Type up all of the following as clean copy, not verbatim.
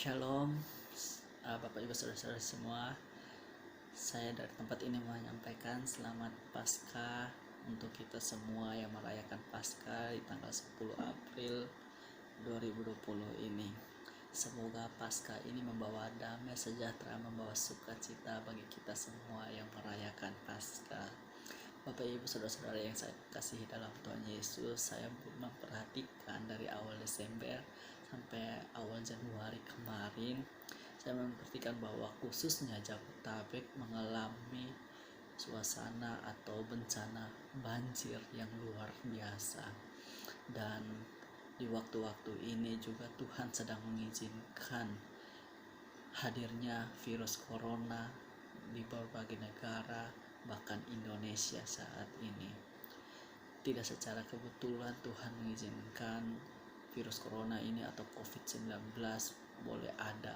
Shalom, Bapak Ibu Saudara-saudara semua. Saya dari tempat ini menyampaikan selamat Paskah untuk kita semua yang merayakan Paskah di tanggal 10 April 2020 ini. Semoga Paskah ini membawa damai sejahtera, membawa sukacita bagi kita semua yang merayakan Paskah. Bapak Ibu Saudara-saudara yang saya kasihi dalam Tuhan Yesus, saya memperhatikan dari awal Desember sampai awal Januari kemarin, saya memperhatikan bahwa khususnya Jabodetabek mengalami suasana atau bencana banjir yang luar biasa. Dan di waktu-waktu ini juga Tuhan sedang mengizinkan hadirnya virus corona di berbagai negara, bahkan Indonesia saat ini. Tidak secara kebetulan Tuhan mengizinkan virus corona ini atau COVID-19 boleh ada,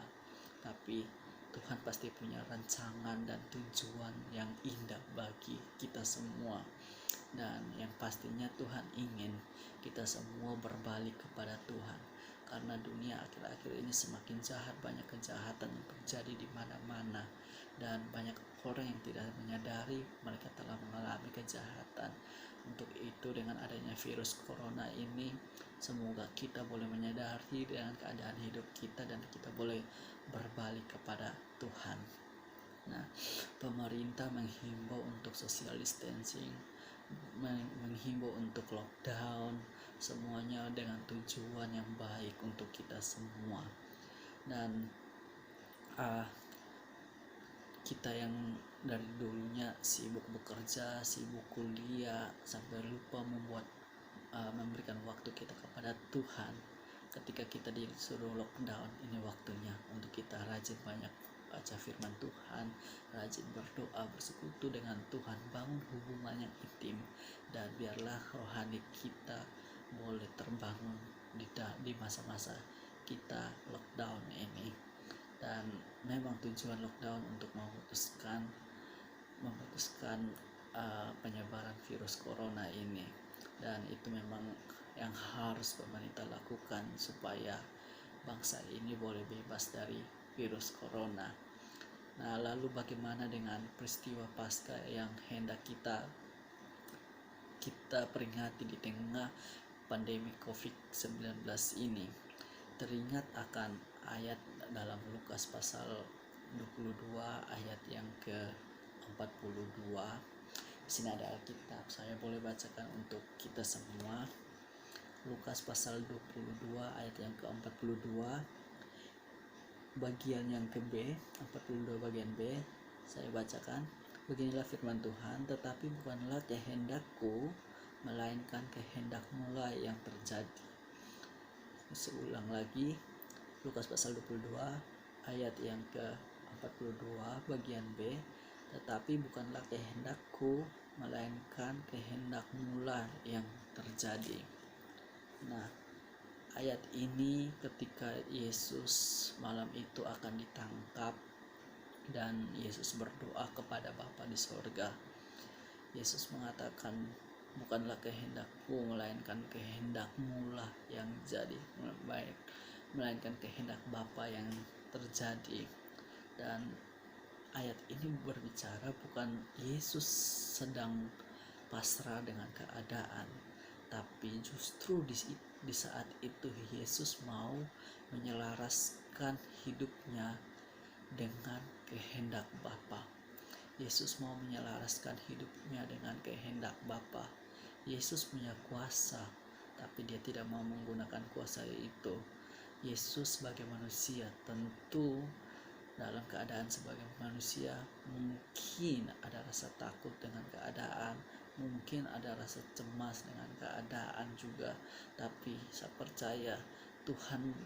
tapi Tuhan pasti punya rancangan dan tujuan yang indah bagi kita semua. Dan yang pastinya Tuhan ingin kita semua berbalik kepada Tuhan, karena dunia akhir-akhir ini semakin jahat, banyak kejahatan yang terjadi di mana-mana, dan banyak orang yang tidak menyadari mereka telah mengalami kejahatan. Untuk itu, dengan adanya virus corona ini, semoga kita boleh menyadari dengan keadaan hidup kita dan kita boleh berbalik kepada Tuhan. Nah, pemerintah menghimbau untuk social distancing, menghimbau untuk lockdown, semuanya dengan tujuan yang baik untuk kita semua. Dan kita yang dari dulunya sibuk bekerja, sibuk kuliah, sampai lupa memberikan waktu kita kepada Tuhan. Ketika kita disuruh lockdown, ini waktunya untuk kita rajin banyak baca firman Tuhan, rajin berdoa, bersekutu dengan Tuhan, bangun hubungan yang intim, dan biarlah rohani kita boleh terbangun di masa-masa kita lockdown ini. Dan memang tujuan lockdown untuk memutuskan penyebaran virus corona ini, dan itu memang yang harus pemerintah lakukan supaya bangsa ini boleh bebas dari virus corona. Nah, lalu bagaimana dengan peristiwa Paskah yang hendak kita peringati di tengah pandemi COVID-19 ini? Teringat akan ayat dalam Lukas pasal 22 ayat yang ke-42. Di sini ada Alkitab, saya boleh bacakan untuk kita semua. Lukas pasal 22 ayat yang ke-42 bagian yang ke B, 42 bagian B, saya bacakan. Beginilah firman Tuhan, tetapi bukanlah kehendakku, melainkan kehendakmu lah yang terjadi. Seulang lagi, Lukas pasal 22 ayat yang ke-42 bagian B, tetapi bukanlah kehendakku, melainkan kehendakmu lah yang terjadi. Nah, ayat ini ketika Yesus malam itu akan ditangkap dan Yesus berdoa kepada Bapa di sorga, Yesus mengatakan, bukanlah kehendakku, melainkan kehendakmu lah yang jadi, melainkan kehendak Bapa yang terjadi. Dan ayat ini berbicara bukan Yesus sedang pasrah dengan keadaan, tapi justru di saat itu Yesus mau menyelaraskan hidupnya dengan kehendak Bapa. Yesus mau menyelaraskan hidupnya dengan kehendak Bapa. Yesus punya kuasa, tapi dia tidak mau menggunakan kuasa itu. Yesus sebagai manusia, tentu dalam keadaan sebagai manusia mungkin ada rasa takut dengan keadaan, mungkin ada rasa cemas dengan keadaan juga, tapi saya percaya Tuhan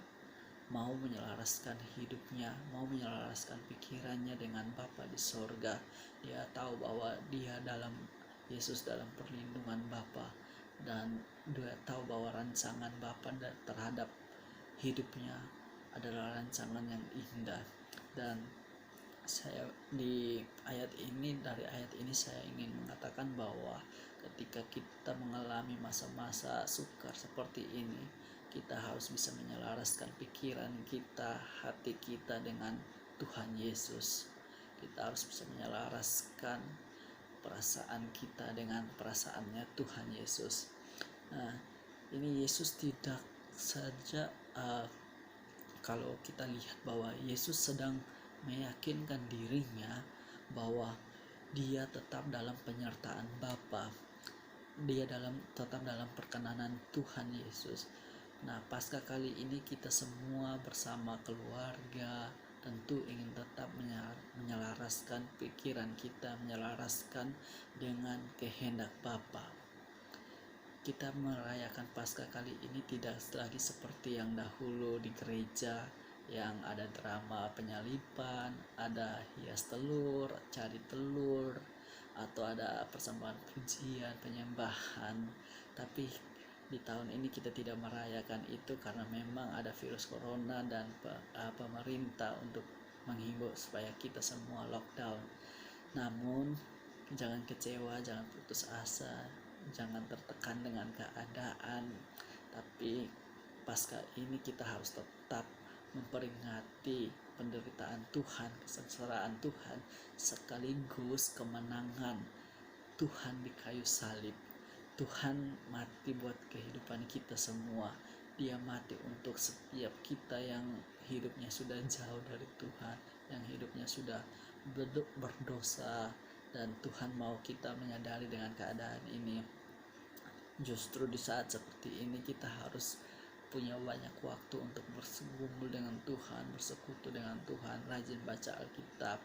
mau menyelaraskan hidupnya, mau menyelaraskan pikirannya dengan Bapa di sorga. Dia tahu bahwa Yesus dalam perlindungan Bapa, dan dia tahu bahwa rancangan Bapa terhadap hidupnya adalah rancangan yang indah. Dan saya dari ayat ini saya ingin mengatakan bahwa ketika kita mengalami masa-masa sukar seperti ini, kita harus bisa menyelaraskan pikiran kita, hati kita dengan Tuhan Yesus. Kita harus bisa menyelaraskan perasaan kita dengan perasaannya Tuhan Yesus. Nah, ini Yesus tidak saja kalau kita lihat bahwa Yesus sedang meyakinkan dirinya bahwa dia tetap dalam penyertaan Bapa, dia tetap dalam perkenanan Tuhan Yesus. Nah, pasca kali ini kita semua bersama keluarga tentu ingin tetap menyelaraskan pikiran kita, menyelaraskan dengan kehendak Bapa. Kita merayakan Paskah kali ini tidak lagi seperti yang dahulu di gereja, yang ada drama penyaliban, ada hias telur, cari telur, atau ada persembahan pujian, penyembahan. Tapi di tahun ini kita tidak merayakan itu karena memang ada virus corona dan pemerintah untuk menghimbau supaya kita semua lockdown. Namun jangan kecewa, jangan putus asa, jangan tertekan dengan keadaan. Tapi pasca ini kita harus tetap memperingati penderitaan Tuhan, kesengsaraan Tuhan, sekaligus kemenangan Tuhan di kayu salib. Tuhan mati buat kehidupan kita semua. Dia mati untuk setiap kita yang hidupnya sudah jauh dari Tuhan, yang hidupnya sudah berdosa, dan Tuhan mau kita menyadari dengan keadaan ini. Justru di saat seperti ini kita harus punya banyak waktu untuk bergumul dengan Tuhan, bersekutu dengan Tuhan, rajin baca Alkitab,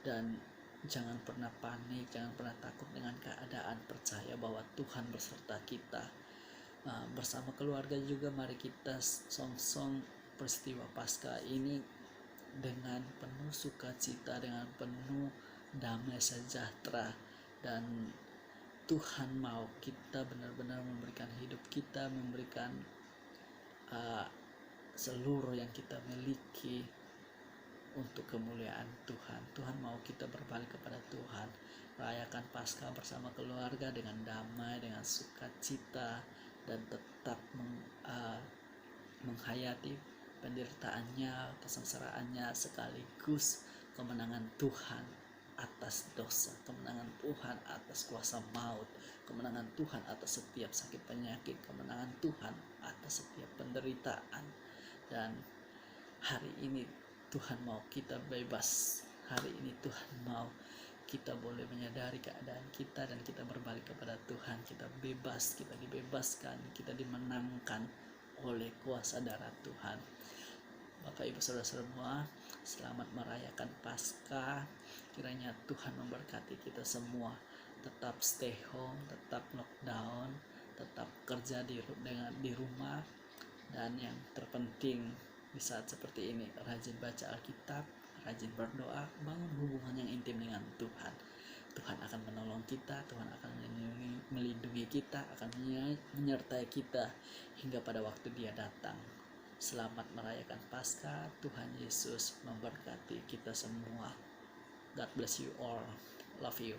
dan jangan pernah panik, jangan pernah takut dengan keadaan. Percaya bahwa Tuhan beserta kita. Bersama keluarga juga mari kita song-song peristiwa Paskah ini dengan penuh sukacita, dengan penuh damai sejahtera. Dan Tuhan mau kita benar-benar memberikan hidup kita, memberikan seluruh yang kita miliki untuk kemuliaan Tuhan. Tuhan mau kita berbalik kepada Tuhan, rayakan Paskah bersama keluarga dengan damai, dengan sukacita, dan tetap menghayati penderitaannya, kesengsaraannya, sekaligus kemenangan Tuhan atas dosa, kemenangan Tuhan atas kuasa maut, kemenangan Tuhan atas setiap sakit penyakit, kemenangan Tuhan atas setiap penderitaan. Dan hari ini Tuhan mau kita bebas. Hari ini Tuhan mau kita boleh menyadari keadaan kita dan kita berbalik kepada Tuhan. Kita bebas, kita dibebaskan, kita dimenangkan oleh kuasa darah Tuhan. Bapak Ibu Saudara semua, selamat merayakan Paskah. Kiranya Tuhan memberkati kita semua. Tetap stay home, tetap lockdown, tetap kerja di rumah, dan yang terpenting di saat seperti ini rajin baca Alkitab, rajin berdoa, bangun hubungan yang intim dengan Tuhan. Tuhan akan menolong kita, Tuhan akan melindungi kita, akan menyertai kita hingga pada waktu Dia datang. Selamat merayakan Paskah. Tuhan Yesus memberkati kita semua. God bless you all. Love you.